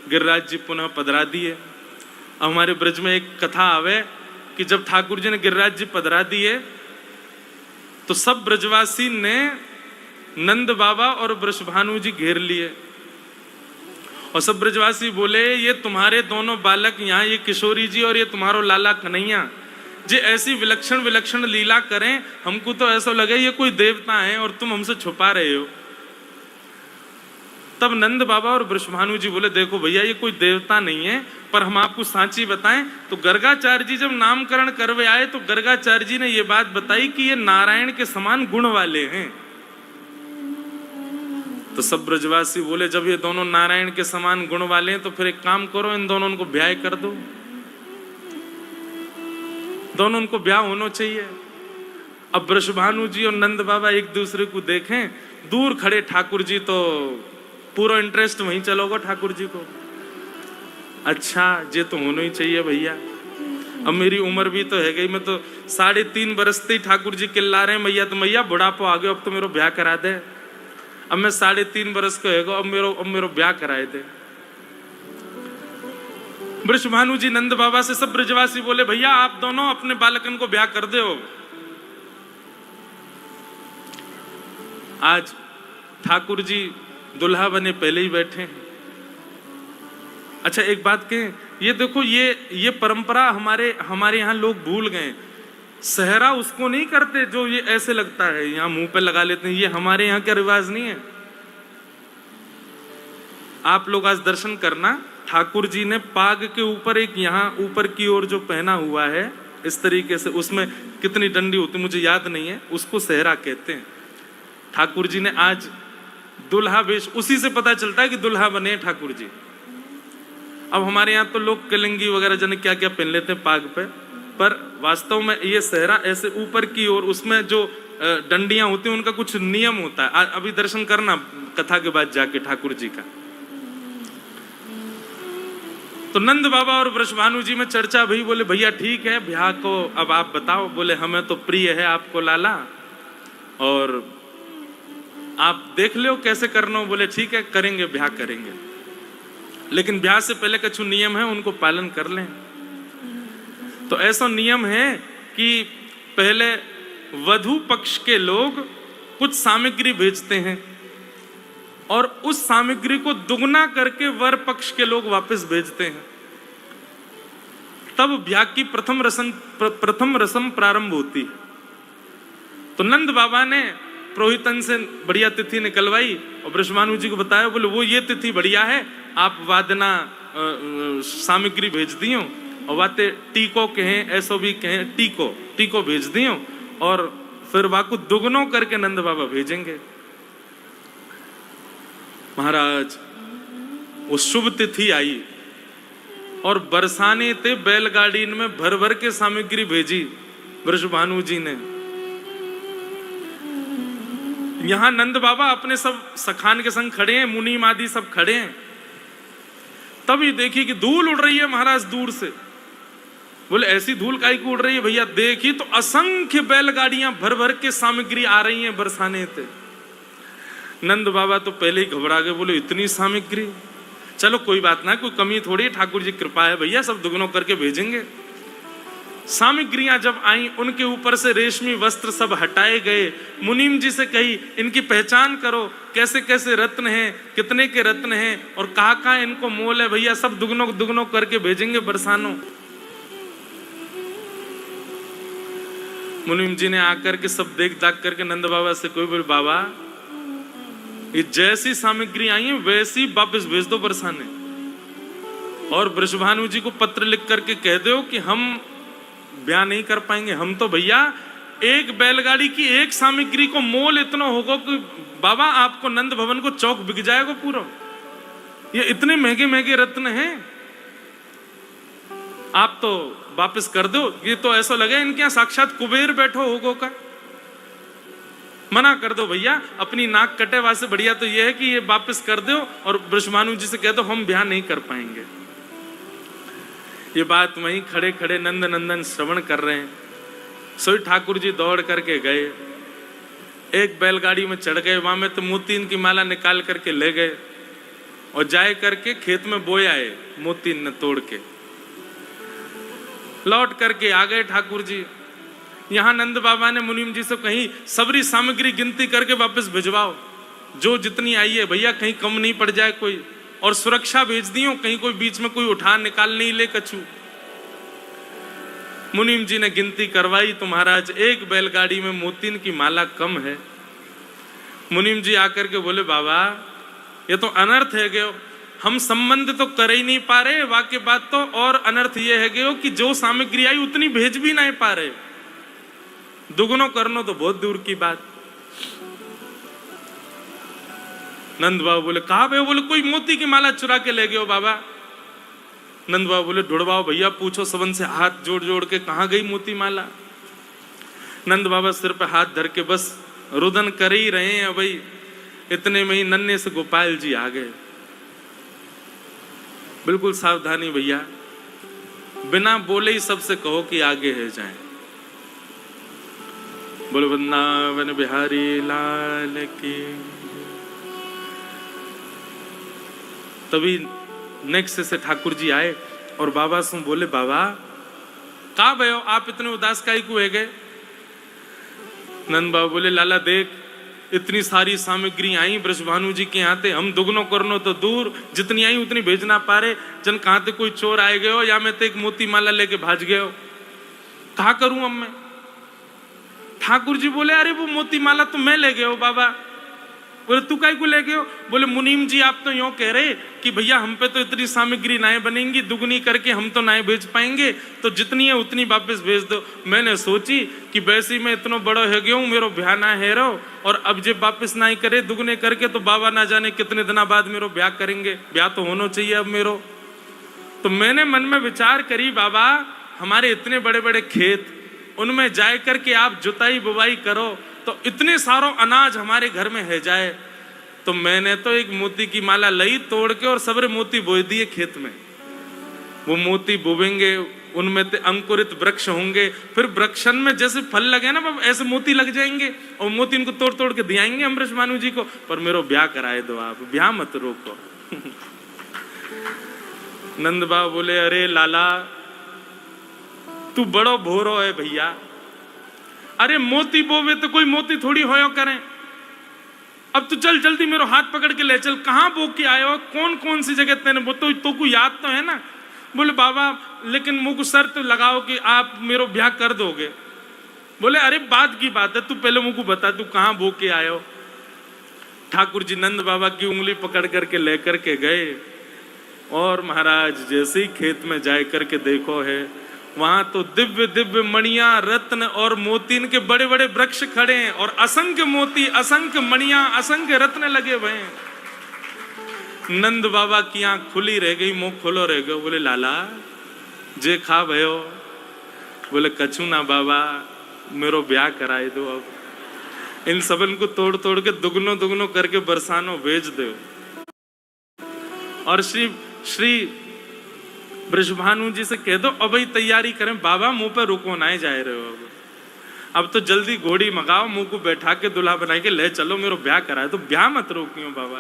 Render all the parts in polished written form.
गिरिराज जी पुनः पधरा दिए। हमारे ब्रज में एक कथा आवे कि जब ठाकुर जी ने गिरिराज जी पधरा दिए तो सब ब्रजवासी ने नंद बाबा और वृषभानु जी घेर लिए और सब ब्रजवासी बोले, ये तुम्हारे दोनों बालक यहाँ, ये किशोरी जी और ये तुम्हारो लाला कन्हैया जे ऐसी विलक्षण विलक्षण लीला करें, हमको तो ऐसा लगे ये कोई देवता है और तुम हमसे छुपा रहे हो। तब नंद बाबा और वृषभानु जी बोले, देखो भैया ये कोई देवता नहीं है, पर हम आपको सांची बताएं। तो गर्गाचार्य जी जब नामकरण करवे आए तो गर्गाचार्य जी ने ये बात बताई कि ये नारायण के समान गुण वाले हैं। तो सब ब्रजवासी बोले, जब ये दोनों नारायण के समान गुण वाले हैं तो फिर एक काम करो, इन दोनों को ब्याह कर दो, दोनों उनको ब्याह होना चाहिए। अब वृषभानु जी और नंद बाबा एक दूसरे को देखें, दूर खड़े ठाकुर जी तो पूरा इंटरेस्ट वहीं चलोगा ठाकुर जी को। अच्छा ये तो होना ही चाहिए भैया, अब मेरी उम्र भी तो है गई, मैं तो 3.5 बरस से ही ठाकुर जी चिल्ला रहे हैं मैया तो मैया बुढ़ापा आ गया, अब तो मेरा ब्याह करा दे। अब मैं 3.5 बरस का है, अब मेरो ब्याह कराए थे। वृषभानु जी नंद बाबा से सब ब्रजवासी बोले, भैया आप दोनों अपने बालकन को ब्याह कर दो। आज ठाकुर जी दुल्हा बने पहले ही बैठे हैं। अच्छा एक बात कहें, ये देखो ये परंपरा हमारे यहाँ लोग भूल गए। सहरा उसको नहीं करते जो ये ऐसे लगता है, यहाँ मुंह पे लगा लेते हैं, ये हमारे यहाँ का रिवाज नहीं है। आप लोग आज दर्शन करना, ठाकुर जी ने पाग के ऊपर एक यहाँ ऊपर की ओर जो पहना हुआ है इस तरीके से, उसमें कितनी डंडी होती मुझे याद नहीं है, उसको सहरा कहते हैं। ठाकुर जी ने आज दुल्हा वेश, उसी से पता चलता है कि दुल्हा बने ठाकुर जी। अब हमारे यहाँ तो लोग कलिंगी वगैरह जाने क्या क्या पहन लेते हैं पाग पे, पर वास्तव में ये सहरा ऐसे ऊपर की ओर, उसमें जो डंडियां होती हैं उनका कुछ नियम होता है। अभी दर्शन करना कथा के बाद जाके ठाकुर जी का। तो नंद बाबा और वृषभानु जी में चर्चा भई, बोले भैया ठीक है ब्याह को अब आप बताओ। बोले हमें तो प्रिय है आपको लाला, और आप देख लो कैसे करना हो। बोले ठीक है करेंगे, ब्याह करेंगे, लेकिन ब्याह से पहले कुछ नियम है उनको पालन कर लें। तो ऐसा नियम है कि पहले वधू पक्ष के लोग कुछ सामग्री भेजते हैं और उस सामग्री को दुगना करके वर पक्ष के लोग वापस भेजते हैं। तब ब्याह की प्रथम रस्म प्रारंभ होती है। तो नंद बाबा ने पुरोहितन से बढ़िया तिथि निकलवाई और वृषभानु जी को बताया, बोले वो ये तिथि बढ़िया है, आप वादना सामग्री भेज दियो और वाते टीको कहें, ऐसो भी कहें, टीको भेज दियो और फिर वाकु दुगनों करके नंद बाबा भेजेंगे। महाराज वो शुभ तिथि आई और बरसाने थे बैलगाड़ी में भर भर के सामग्री भेजी वृषभानु जी ने। यहां नंद बाबा अपने सब सखान के संग खड़े हैं, मुनीम आदि सब खड़े हैं। तभी देखी कि धूल उड़ रही है महाराज दूर से। बोले ऐसी धूल काहे की उड़ रही है भैया? देखी तो असंख्य बैलगाड़ियां भर भर के सामग्री आ रही हैं बरसाने थे। नंद बाबा तो पहले ही घबरा गए, बोले इतनी सामग्री, चलो कोई बात ना, कोई कमी थोड़ी है, ठाकुर जी कृपा है भैया, सब दुगनों करके भेजेंगे। सामग्रियां जब आई उनके ऊपर से रेशमी वस्त्र सब हटाए गए। मुनीम जी से कही इनकी पहचान करो, कैसे कैसे रत्न हैं, कितने के रत्न हैं और कहाँ इनको मोल है भैया, सब दुगनों करके भेजेंगे बरसानों। मुनीम जी ने आकर के सब देख दाख करके नंद बाबा से कोई बोले, बाबा ये जैसी सामग्री आई है वैसी वापस भेज दो बरसाने, और वृषभानु जी को पत्र लिख करके कह दो कि हम ब्याह नहीं कर पाएंगे। हम तो भैया एक बैलगाड़ी की एक सामग्री को मोल इतना होगा कि बाबा आपको नंद भवन को चौक बिक जाएगा पूरा। ये इतने महंगे महंगे रत्न हैं, आप तो वापस कर दो। ये तो ऐसा लगे इनके यहाँ साक्षात कुबेर बैठो होगो का। मना कर दो भैया, अपनी नाक कटे वासे बढ़िया तो ये है कि ये वापस कर दो और वृषभानु जी से कह दो हम ब्याह नहीं कर पाएंगे। ये बात वहीं खड़े खड़े नंद नंदन श्रवण कर रहे हैं। सोई ठाकुर जी दौड़ करके गए, एक बैलगाड़ी में चढ़ गए, वहां में तो मोतीन की माला निकाल करके ले गए और जाए करके खेत में बोए आए, मोती न तोड़ के लौट करके आ गए ठाकुर जी। यहाँ नंद बाबा ने मुनीम जी से कहीं सबरी सामग्री गिनती करके वापस भिजवाओ, जो जितनी आई है भैया, कहीं कम नहीं पड़ जाए कोई, और सुरक्षा भेज दियो, कहीं कोई बीच में कोई उठा निकाल नहीं ले कछु। मुनीम जी ने गिनती करवाई तो महाराज एक बैलगाड़ी में मोतीन की माला कम है। मुनीम जी आकर के बोले बाबा ये तो अनर्थ है गयो, हम संबंध तो कर ही नहीं पा रहे, वाकई बात तो और अनर्थ ये है गयो कि जो सामग्री आई उतनी भेज भी नहीं पा रहे, दुगुनो करनो तो बहुत दूर की बात। नंद बाबा बोले कहा भाई? बोले कोई मोती की माला चुरा के ले गए हो बाबा। नंद बाबा बोले ढूंढवाओ भैया, पूछो सबन से, हाथ जोड़ जोड़ के कहाँ गई मोती माला। नंद बाबा सिर पे हाथ धर के बस रुदन कर ही रहे हैं भाई, इतने में ही नन्हे से गोपाल जी आ गए। बिल्कुल सावधानी भैया, बिना बोले ही सबसे कहो कि आगे है जाए। बोले वृंदावन बिहारी लाल की। तभी नेक्स्ट से ठाकुर जी आए और बाबा से बोले बाबा कहा भयो, आप इतने उदास काहे को है गए? नंद बाबा बोले लाला देख, इतनी सारी सामग्री आई ब्रजभानु जी के यहाँ थे, हम दुगनो करनो तो दूर, जितनी आई उतनी भेजना पा रहे, जन कहाँ ते कोई चोर आए गए हो या मैं तो एक मोती माला लेके भाज गए हो, कहा करूं अब मैं? ठाकुर जी बोले अरे वो मोती माला तो मैं ले गए हो बाबा। बोले तू काहे को ले गए हो? बोले मुनीम जी आप तो यूं कह रहे कि भैया हम पे तो इतनी सामग्री नाए बनेंगी, दुगनी करके हम तो नाए भेज पाएंगे, तो जितनी है उतनी वापस भेज दो। मैंने सोची कि वैसे मैं इतना बड़ा है गया हूँ, मेरो ब्याह ना है रो, और अब जब वापस ना करे दुगने करके तो बाबा ना जाने कितने दिना बाद मेरो ब्याह करेंगे, ब्याह तो होना चाहिए अब मेरो। तो मैंने मन में विचार करी बाबा हमारे इतने बड़े बड़े खेत, उनमें जाए करके आप जुताई बुवाई करो तो इतने सारो अनाज हमारे घर में है जाए। तो मैंने तो एक मोती की माला लई तोड़ के और सबरे मोती बोए दिए खेत में। वो मोती बोवेंगे, उनमें ते अंकुरित वृक्ष होंगे, फिर वृक्षन में जैसे फल लगे ना ऐसे मोती लग जाएंगे, और मोती इनको तोड़ तोड़ के दियाएंगे हम ब्रजभानु जी को। पर मेरो ब्याह कराए दो आप, ब्याह मत रोको। नंद बाबा बोले अरे लाला तू बड़ो भोरो है भैया, अरे मोती बोवे तो कोई मोती थोड़ी होयो करें। अब तू चल जल्दी मेरो हाथ पकड़ के ले चल, कहाँ बो के आए हो, कौन कौन सी जगह तेने वो तो को याद तो है ना। बोले बाबा लेकिन मुझको शर्त लगाओ कि आप मेरो ब्याह कर दोगे। बोले अरे बात की बात है, तू पहले मुझको बता तू कहाँ बो के आए हो। ठाकुर जी नंद बाबा की उंगली पकड़ करके लेकर के गए, और महाराज जैसे ही खेत में जाए करके देखो है, वहां तो दिव्य दिव्य मणियां रत्न और मोतीन के बड़े बड़े वृक्ष खड़े हैं, और असंख्य मोती असंख्य मणियां असंख्य रत्न लगे हुए हैं। नंद बाबा की आंख खुली रह गई, मुंह खोलो रह गयो। बोले लाला जे खा भयो? बोले कछु ना बाबा, मेरो ब्याह कराए दो, अब इन सबन को तोड़ तोड़ के दुगनो दुगनो करके बरसानो भेज दो। और श्री ब्रजभानु जी से कह दो अब ही तैयारी करें, बाबा मुंह पे रुको ना जाए रहे हो, अब तो जल्दी घोड़ी मंगाओ, मुंह को बैठा के दुल्हा बना के ले चलो, मेरो ब्याह कराए तो ब्याह मत रोकियो बाबा।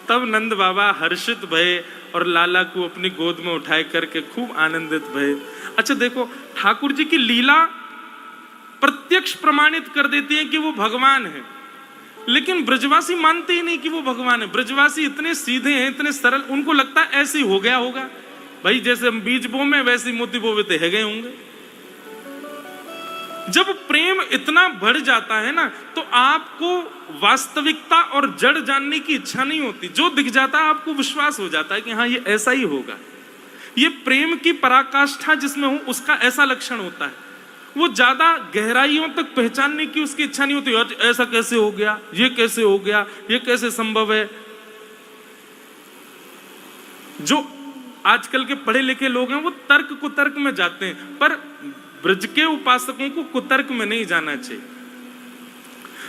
तब नंद बाबा हर्षित भये और लाला को अपनी गोद में उठाए करके खूब आनंदित भये। अच्छा देखो ठाकुर जी की लीला प्रत्यक्ष प्रमाणित कर देती है कि वो भगवान है, लेकिन ब्रजवासी मानते ही नहीं कि वो भगवान है। ब्रजवासी इतने सीधे हैं, इतने सरल, उनको लगता है ऐसे ही हो गया होगा भाई, जैसे हम बीज बो में वैसे मोती बोवे है गए होंगे। जब प्रेम इतना बढ़ जाता है ना, तो आपको वास्तविकता और जड़ जानने की इच्छा नहीं होती, जो दिख जाता है आपको विश्वास हो जाता है कि हाँ ये ऐसा ही होगा। ये प्रेम की पराकाष्ठा जिसमें हो उसका ऐसा लक्षण होता है, वो ज्यादा गहराइयों तक पहचानने की उसकी इच्छा नहीं होती। ऐसा कैसे हो गया, ये कैसे हो गया, ये कैसे संभव है। जो आजकल के पढ़े लिखे लोग हैं वो तर्क कुतर्क में जाते हैं, पर ब्रज के उपासकों को कुतर्क में नहीं जाना चाहिए।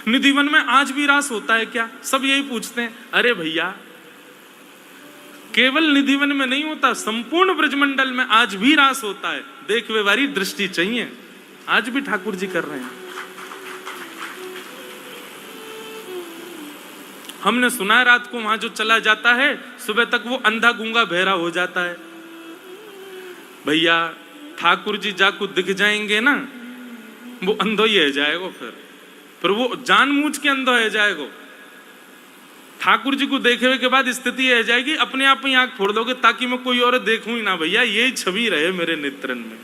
निधिवन में आज भी रास होता है क्या? सब यही पूछते हैं। अरे भैया केवल निधिवन में नहीं होता, संपूर्ण ब्रजमंडल में आज भी रास होता है। देख व्यवहारी दृष्टि चाहिए, आज भी ठाकुर जी कर रहे हैं। हमने सुना है रात को वहां जो चला जाता है सुबह तक वो अंधा गूंगा बहरा हो जाता है। भैया ठाकुर जी जाको दिख जाएंगे ना, वो अंधो ही है जाएगा, फिर वो जानबूझ के अंधो है जाएगा। ठाकुर जी को देखे के बाद स्थिति है जाएगी, अपने आप ही आंख फोड़ दोगे ताकि मैं कोई और देखूं ही ना। भैया यही छवि रहे मेरे नेत्रन में।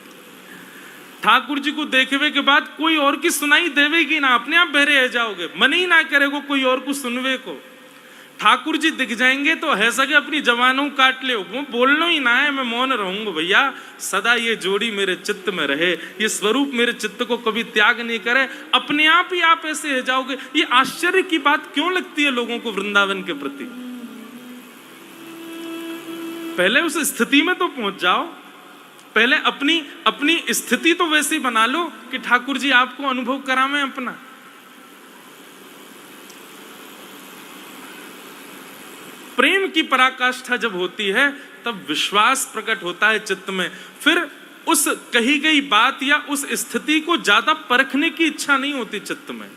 ठाकुर जी को देखे के बाद कोई और की सुनाई देवेगी ना, अपने आप बहरे रह जाओगे, मन ही ना करेगो कोई और को सुनवे को। ठाकुर जी दिख जाएंगे तो है सके अपनी जवानों काट ले, वो बोलना ही ना है, मैं मौन रहूंगा। भैया सदा ये जोड़ी मेरे चित्त में रहे, ये स्वरूप मेरे चित्त को कभी त्याग नहीं करे, अपने आप ही आप ऐसे हो जाओगे। ये आश्चर्य की बात क्यों लगती है लोगों को वृंदावन के प्रति? पहले उस स्थिति में तो पहुंच जाओ, पहले अपनी स्थिति तो वैसी बना लो कि ठाकुर जी आपको अनुभव करावें अपना। प्रेम की पराकाष्ठा जब होती है तब विश्वास प्रकट होता है चित्त में, फिर उस कही गई बात या उस स्थिति को ज्यादा परखने की इच्छा नहीं होती चित्त में।